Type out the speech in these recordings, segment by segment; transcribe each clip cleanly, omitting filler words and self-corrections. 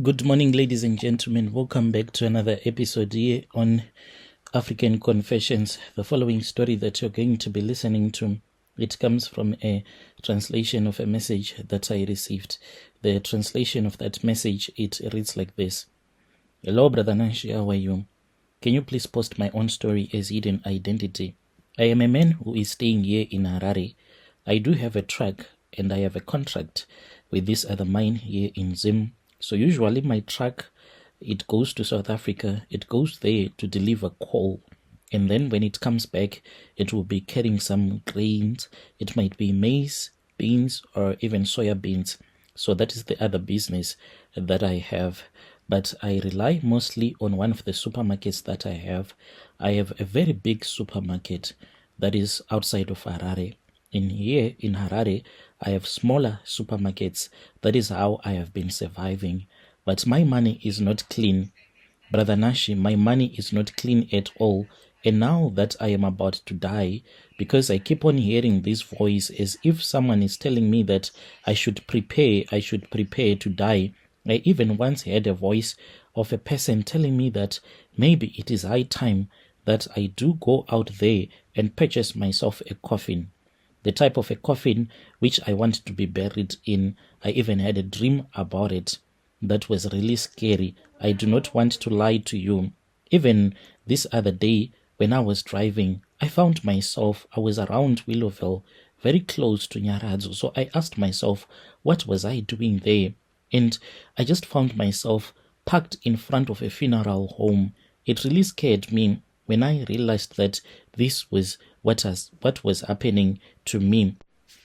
Good morning, ladies and gentlemen. Welcome back to another episode here on African Confessions. The following story that you're going to be listening to, it comes from a translation of a message that I received. The translation of that message, it reads like this. Hello, Brother Nanshi, how are you? Can you please post my own story as hidden identity? I am a man who is staying here in Harare. I do have a truck and I have a contract with this other mine here in Zim. So usually my truck, it goes to South Africa, it goes there to deliver coal. And then when it comes back, it will be carrying some grains. It might be maize, beans, or even soya beans. So that is the other business that I have. But I rely mostly on one of the supermarkets that I have. I have a very big supermarket that is outside of Harare. In here in Harare, I have smaller supermarkets. That is how I have been surviving. But my money is not clean. Brother Nashi, my money is not clean at all. And now that I am about to die, because I keep on hearing this voice as if someone is telling me that I should prepare to die. I even once heard a voice of a person telling me that maybe it is high time that I do go out there and purchase myself a coffin. The type of a coffin which I want to be buried in. I even had a dream about it. That was really scary. I do not want to lie to you. Even this other day when I was driving, I found myself, I was around Willowville, very close to Nyaradzo. So I asked myself, what was I doing there? And I just found myself parked in front of a funeral home. It really scared me when I realized that this was what was happening to me.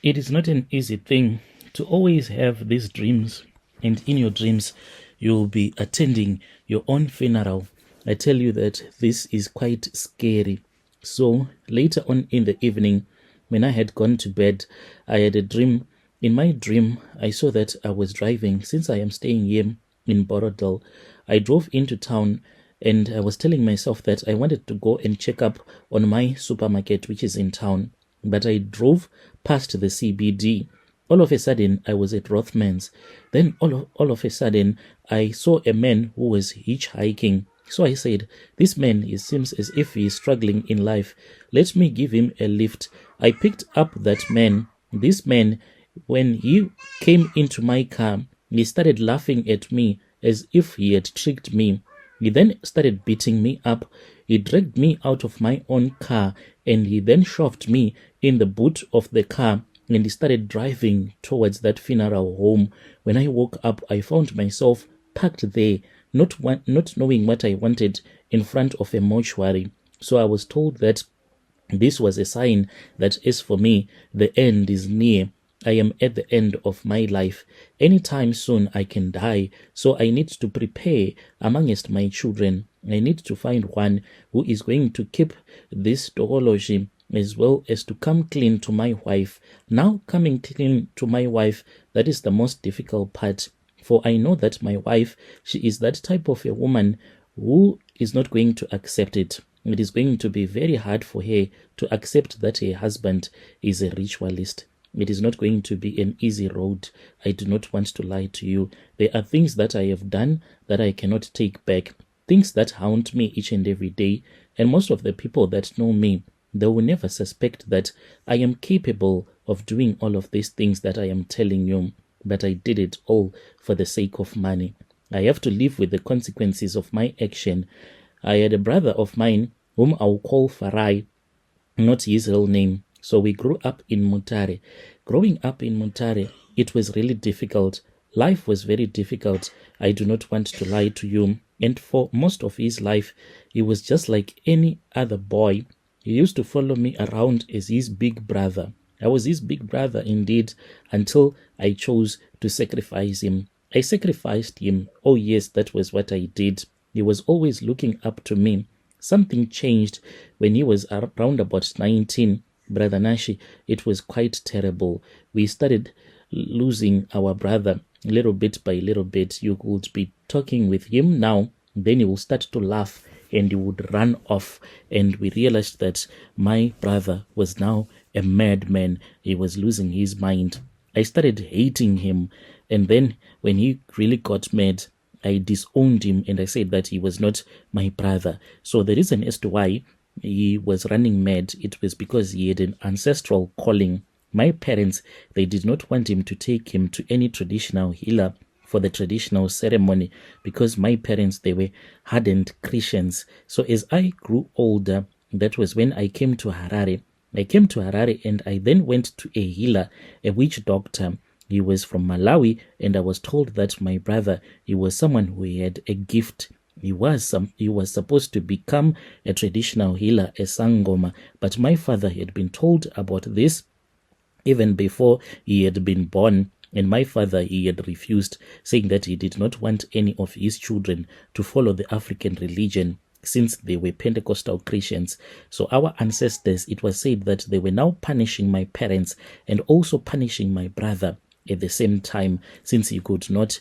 It is not an easy thing to always have these dreams, and in your dreams you'll be attending your own funeral. I tell you that this is quite scary. So later on in the evening, when I had gone to bed, I had a dream. In my dream, I saw that I was driving. Since I am staying here in Borodale, I drove into town and I was telling myself that I wanted to go and check up on my supermarket, which is in town. But I drove past the CBD. All of a sudden, I was at Rothman's. Then all of a sudden, I saw a man who was hitchhiking. So I said, this man, it seems as if he is struggling in life. Let me give him a lift. I picked up that man. This man, when he came into my car, he started laughing at me as if he had tricked me. He then started beating me up. He dragged me out of my own car and he then shoved me in the boot of the car and he started driving towards that funeral home. When I woke up, I found myself parked there, not knowing what I wanted, in front of a mortuary. So I was told that this was a sign that as for me, the end is near. I am at the end of my life. Anytime soon I can die. So I need to prepare amongst my children. I need to find one who is going to keep this tokology as well as to come clean to my wife. Now coming clean to my wife, that is the most difficult part. For I know that my wife, she is that type of a woman who is not going to accept it. It is going to be very hard for her to accept that her husband is a ritualist. It is not going to be an easy road. I do not want to lie to you. There are things that I have done that I cannot take back. Things that haunt me each and every day. And most of the people that know me, they will never suspect that I am capable of doing all of these things that I am telling you. But I did it all for the sake of money. I have to live with the consequences of my action. I had a brother of mine whom I will call Farai, not his real name. So we grew up in Mutare. Growing up in Mutare, it was really difficult. Life was very difficult. I do not want to lie to you. And for most of his life, he was just like any other boy. He used to follow me around as his big brother. I was his big brother indeed until I chose to sacrifice him. I sacrificed him. Oh yes, that was what I did. He was always looking up to me. Something changed when he was around about 19. Brother Nashi, it was quite terrible. We started losing our brother little bit by little bit. You could be talking with him now, then he will start to laugh and he would run off. And we realized that my brother was now a madman. He was losing his mind. I started hating him. And then when he really got mad, I disowned him and I said that he was not my brother. So the reason as to why he was running mad, it was because he had an ancestral calling. My parents, they did not want him to take him to any traditional healer for the traditional ceremony, because my parents, they were hardened Christians. So as I grew older, that was when I came to Harare. I came to Harare and I then went to a healer, a witch doctor. He was from Malawi, and I was told that my brother, he was someone who had a gift. He was supposed to become a traditional healer, a sangoma, but my father had been told about this even before he had been born. And my father, he had refused, saying that he did not want any of his children to follow the African religion, since they were Pentecostal Christians. So our ancestors, it was said that they were now punishing my parents and also punishing my brother at the same time, since he could not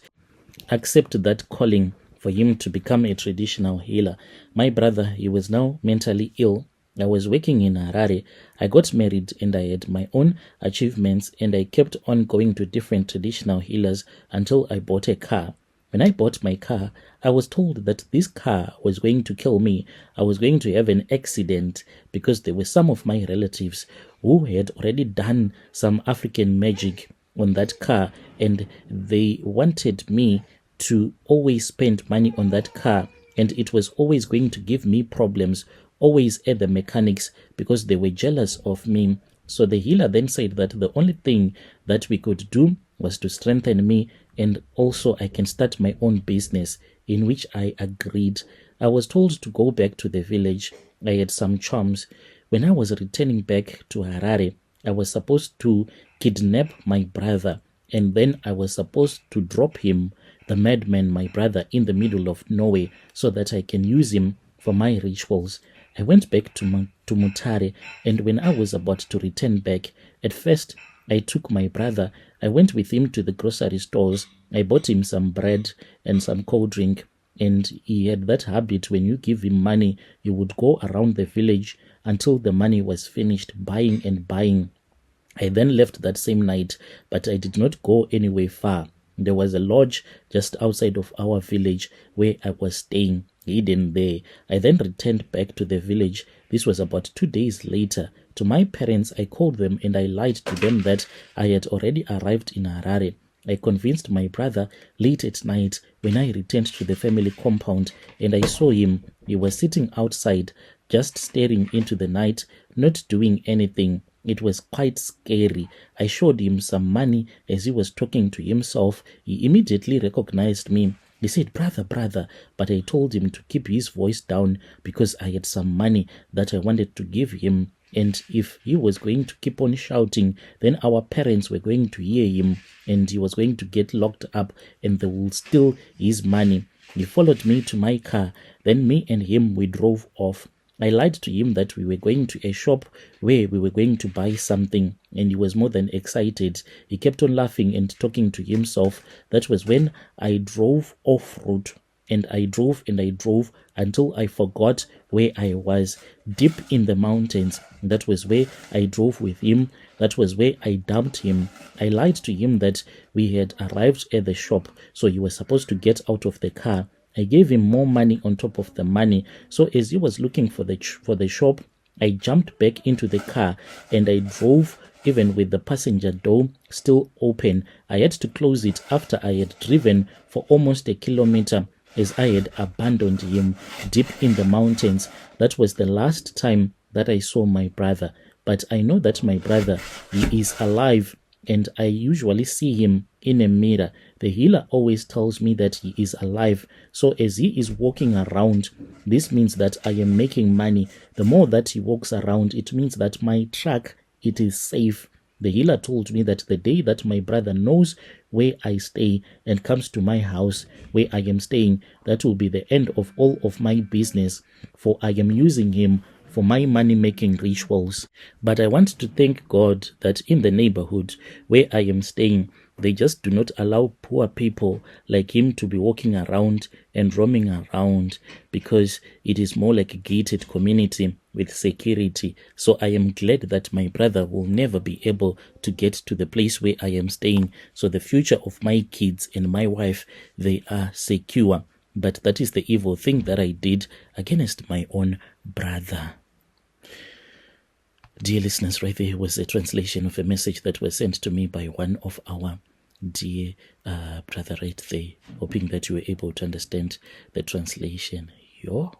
accept that calling for him to become a traditional healer. My brother, he was now mentally ill. I was working in Harare. I got married and I had my own achievements, and I kept on going to different traditional healers until I bought a car. When I bought my car, I was told that this car was going to kill me. I was going to have an accident because there were some of my relatives who had already done some African magic on that car, and they wanted me to always spend money on that car, and it was always going to give me problems, always at the mechanics, because they were jealous of me. So the healer then said that the only thing that we could do was to strengthen me, and also I can start my own business, in which I agreed. I was told to go back to the village. I had some charms. When I was returning back to Harare, I was supposed to kidnap my brother, and then I was supposed to drop him, the madman, my brother, in the middle of nowhere, so that I can use him for my rituals. I went back to Mutare, and when I was about to return back, at first I took my brother. I went with him to the grocery stores. I bought him some bread and some cold drink, and he had that habit, when you give him money, he would go around the village until the money was finished, buying and buying. I then left that same night, but I did not go anywhere far. There was a lodge just outside of our village where I was staying, hidden there. I then returned back to the village. This was about 2 days later. To my parents, I called them and I lied to them that I had already arrived in Harare. I convinced my brother late at night when I returned to the family compound, and I saw him. He was sitting outside, just staring into the night, not doing anything. It was quite scary. I showed him some money as he was talking to himself. He immediately recognized me. He said, brother, brother, but I told him to keep his voice down because I had some money that I wanted to give him. And if he was going to keep on shouting, then our parents were going to hear him and he was going to get locked up and they will steal his money. He followed me to my car. Then me and him, we drove off. I lied to him that we were going to a shop where we were going to buy something, and he was more than excited. He kept on laughing and talking to himself. That was when I drove off-road, and I drove until I forgot where I was, deep in the mountains. That was where I drove with him. That was where I dumped him. I lied to him that we had arrived at the shop, so he was supposed to get out of the car. I gave him more money on top of the money. So as he was looking for the shop, I jumped back into the car and I drove even with the passenger door still open. I had to close it after I had driven for almost a kilometer, as I had abandoned him deep in the mountains. That was the last time that I saw my brother. But I know that my brother, he is alive, and I usually see him in a mirror. The healer always tells me that he is alive. So as he is walking around, this means that I am making money. The more that he walks around, it means that my truck, it is safe. The healer told me that the day that my brother knows where I stay and comes to my house where I am staying, that will be the end of all of my business, for I am using him for my money-making rituals. But I want to thank God that in the neighborhood where I am staying, they just do not allow poor people like him to be walking around and roaming around, because it is more like a gated community with security. So I am glad that my brother will never be able to get to the place where I am staying. So the future of my kids and my wife, they are secure. But that is the evil thing that I did against my own brother. Dear listeners, right there was a translation of a message that was sent to me by one of our dear brother right there, hoping that you were able to understand the translation. Yo.